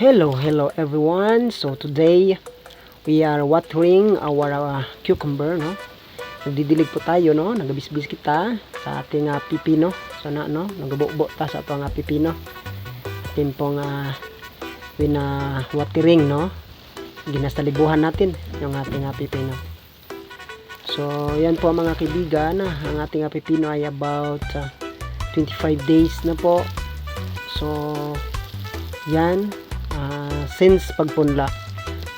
Hello everyone. So today we are watering our cucumber, no. Nagdidilig po tayo, no. Nagabisbis kita sa ating pipino. So no, nagabubo ta sa atong pipino. Atin pong watering, no. Ginastalibuhan natin yung ating pipino. So yan po mga kaibigan, ang ating pipino ay about 25 days na po. So yan, since pagpunla,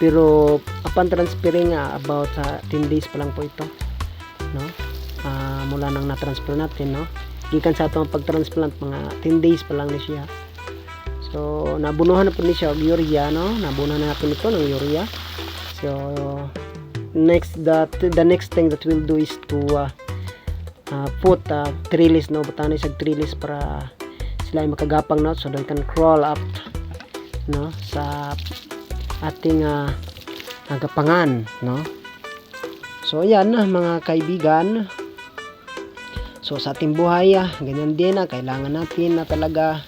pero upon transferring about 10 days pa lang po ito, no. Mula nang na-transfer natin, no, gikan sa atong pag-transplant mga 10 days pa lang ni siya. So nabunuhan na po ni siya og urea, no. Nabunuhan na natin ito ng urea. So the next thing that we'll do is to put trellis, no, butani sa trellis para sila ay makagapang, no, so they can crawl up, no, sa ating gapangan, no. So ayan mga kaibigan, so sa ating buhay ganyan din kailangan natin na talaga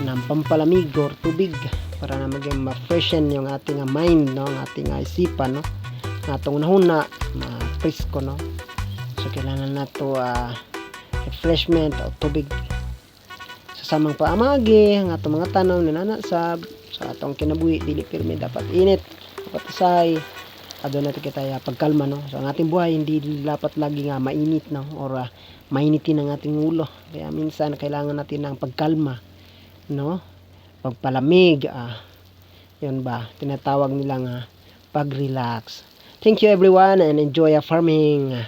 ng pampalamig or tubig para na maging ma-freshen yung ating mind, no, ang ating isipan, no, natong nahuna ma-presko, no. So kailangan nato refreshment o tubig sa samang paamagi ang atong mga tanom ninana sa atong kinabuhi. Dili pirmi dapat init, dapat isay adto natin kita pagkalma, no. So ang ating buhay hindi dapat lagi nga mainit, no, or mainitin ang ating ulo. Kaya minsan kailangan natin ng pagkalma, no, pagpalamig, yun ba tinatawag nilang pag-relax. Thank you everyone and enjoy farming.